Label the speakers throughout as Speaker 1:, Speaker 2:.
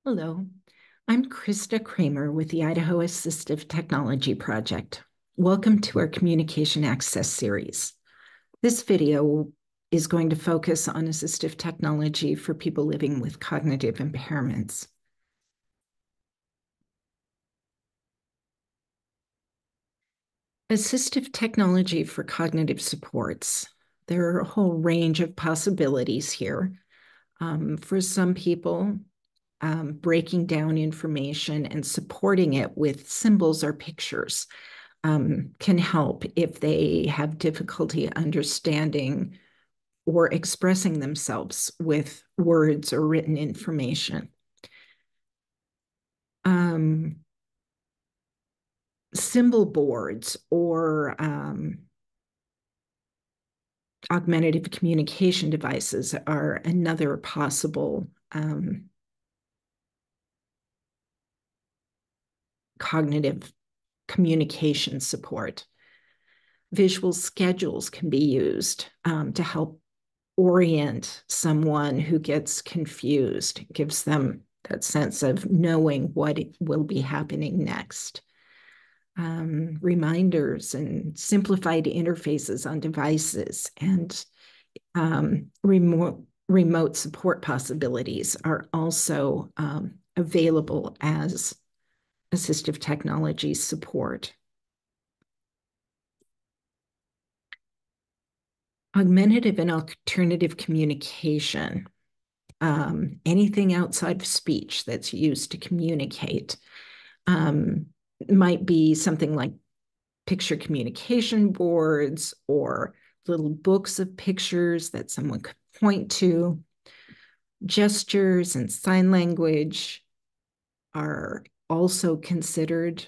Speaker 1: Hello, I'm Krista Kramer with the Idaho Assistive Technology Project. Welcome to our Communication Access series. This video is going to focus on assistive technology for people living with cognitive impairments. Assistive technology for cognitive supports. There are a whole range of possibilities here. For some people, breaking down information and supporting it with symbols or pictures can help if they have difficulty understanding or expressing themselves with words or written information. Symbol boards or augmentative communication devices are another possible cognitive communication support. Visual schedules can be used to help orient someone who gets confused, it gives them that sense of knowing what will be happening next. Reminders and simplified interfaces on devices and remote support possibilities are also available as assistive technology support. Augmentative and alternative communication, anything outside of speech that's used to communicate, might be something like picture communication boards or little books of pictures that someone could point to. Gestures and sign language are also considered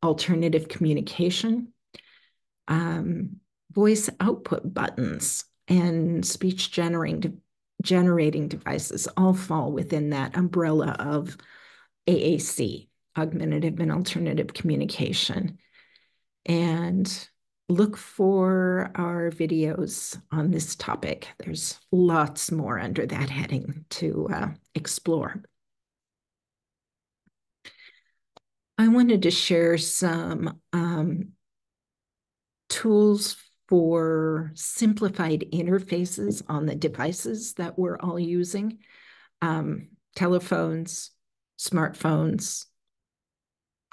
Speaker 1: alternative communication. Voice output buttons and speech generating devices all fall within that umbrella of AAC, augmentative and alternative communication. And look for our videos on this topic. There's lots more under that heading to explore. I wanted to share some tools for simplified interfaces on the devices that we're all using. Telephones, smartphones,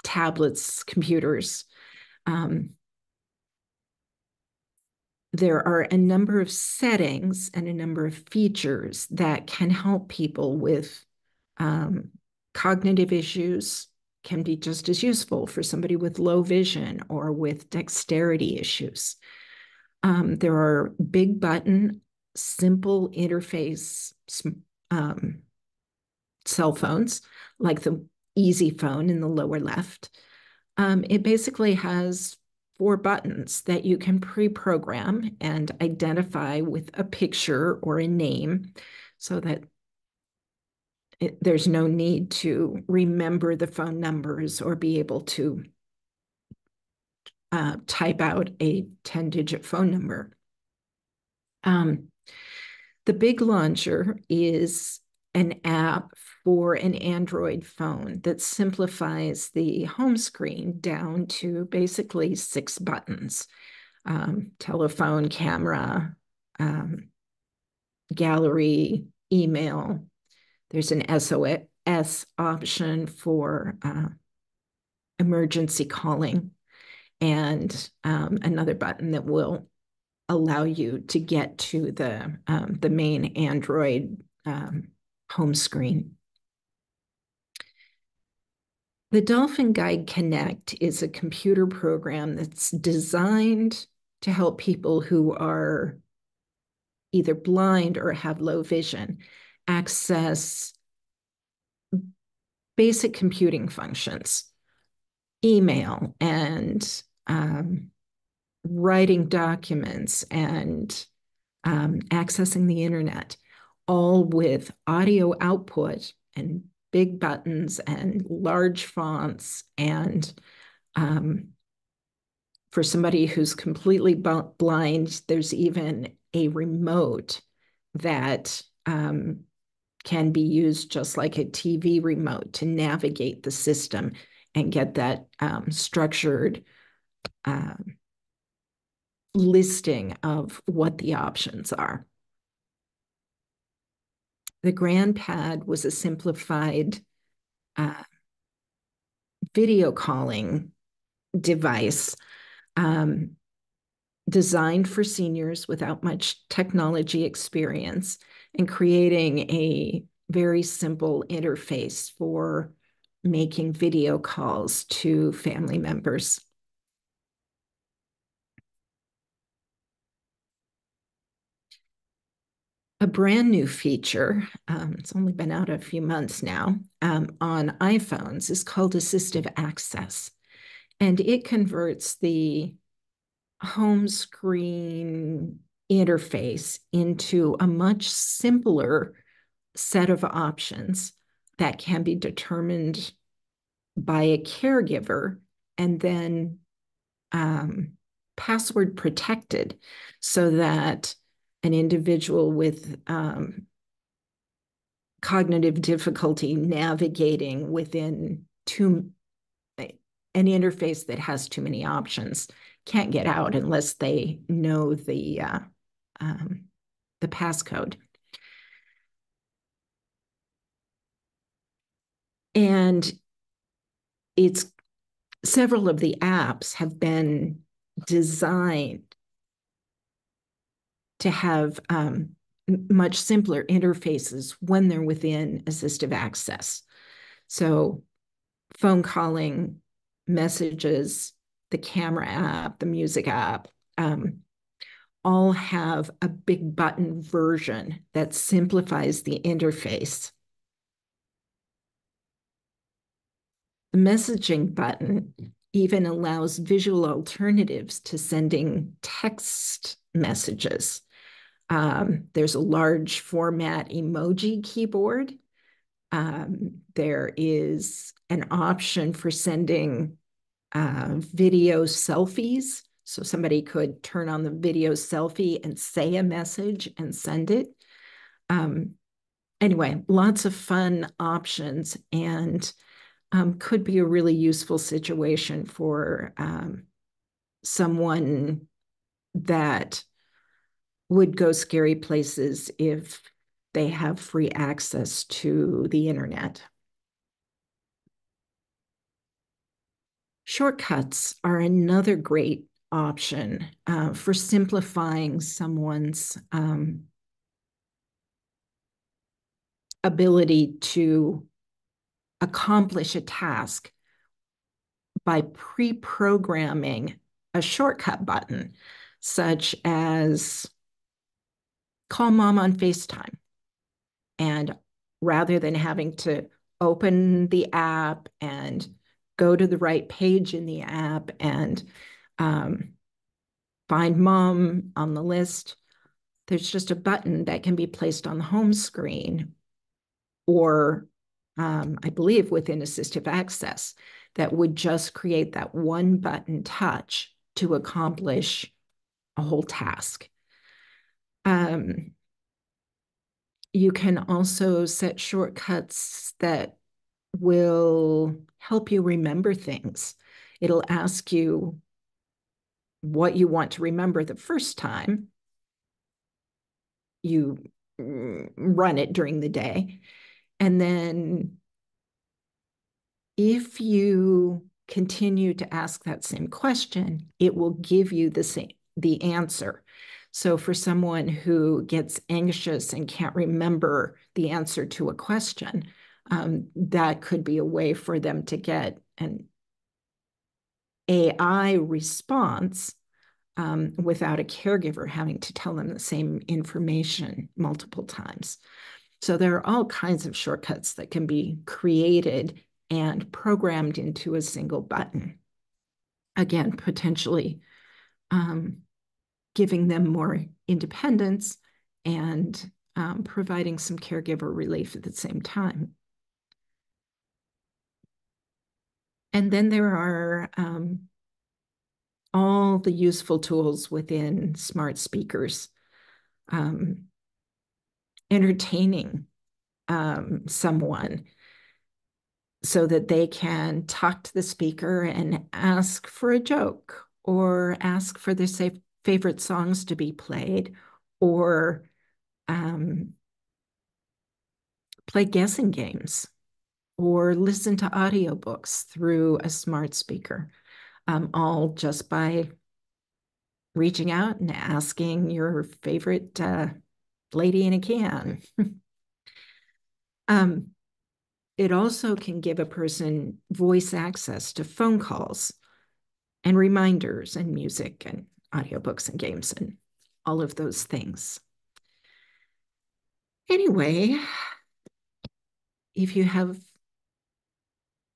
Speaker 1: tablets, computers. There are a number of settings and a number of features that can help people with cognitive issues, can be just as useful for somebody with low vision or with dexterity issues. There are big button, simple interface cell phones, like the Easy Phone in the lower left. It basically has 4 buttons that you can pre-program and identify with a picture or a name so that there's no need to remember the phone numbers or be able to type out a 10-digit phone number. The Big Launcher is an app for an Android phone that simplifies the home screen down to basically 6 buttons: telephone, camera, gallery, email. There's an SOS option for emergency calling, and another button that will allow you to get to the main Android home screen. The Dolphin Guide Connect is a computer program that's designed to help people who are either blind or have low vision access basic computing functions, email and writing documents and accessing the internet, all with audio output and big buttons and large fonts. And for somebody who's completely blind, there's even a remote that can be used just like a TV remote to navigate the system and get that structured listing of what the options are. The GrandPad was a simplified video calling device designed for seniors without much technology experience and creating a very simple interface for making video calls to family members. A brand new feature, it's only been out a few months now, on iPhones is called Assistive Access. And it converts the home screen interface into a much simpler set of options that can be determined by a caregiver and then password protected so that an individual with cognitive difficulty navigating within an interface that has too many options can't get out unless they know the passcode. And it's several of the apps have been designed to have much simpler interfaces when they're within assistive access. So phone calling, messages, the camera app, the music app, all have a big button version that simplifies the interface. The messaging button even allows visual alternatives to sending text messages. There's a large format emoji keyboard. There is an option for sending video selfies. So somebody could turn on the video selfie and say a message and send it. Anyway, lots of fun options and could be a really useful situation for someone that would go scary places if they have free access to the internet. Shortcuts are another great option for simplifying someone's ability to accomplish a task by pre-programming a shortcut button, such as call mom on FaceTime. And rather than having to open the app and go to the right page in the app and find mom on the list, there's just a button that can be placed on the home screen or I believe within assistive access that would just create that one button touch to accomplish a whole task. You can also set shortcuts that will help you remember things. It'll ask you what you want to remember the first time you run it during the day. And then if you continue to ask that same question, it will give you the answer. So for someone who gets anxious and can't remember the answer to a question, that could be a way for them to get an AI response without a caregiver having to tell them the same information multiple times. So there are all kinds of shortcuts that can be created and programmed into a single button. Again, potentially giving them more independence and providing some caregiver relief at the same time. And then there are all the useful tools within smart speakers. Entertaining someone so that they can talk to the speaker and ask for a joke or ask for their favorite songs to be played or play guessing games or listen to audiobooks through a smart speaker, all just by reaching out and asking your favorite lady in a can. It also can give a person voice access to phone calls and reminders and music and audiobooks and games and all of those things. Anyway, if you have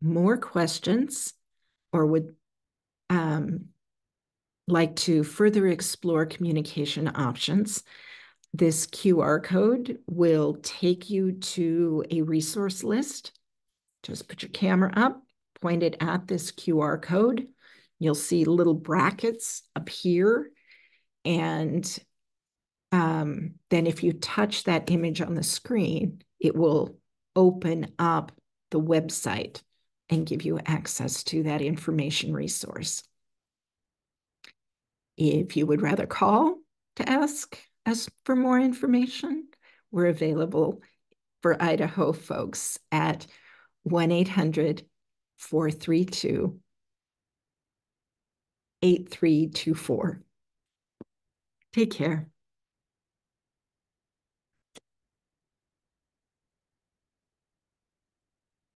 Speaker 1: more questions or would like to further explore communication options, this QR code will take you to a resource list. Just put your camera up, point it at this QR code. You'll see little brackets appear. And then if you touch that image on the screen, it will open up the website and give you access to that information resource. If you would rather call to ask us for more information, we're available for Idaho folks at 1-800-432-8324. Take care.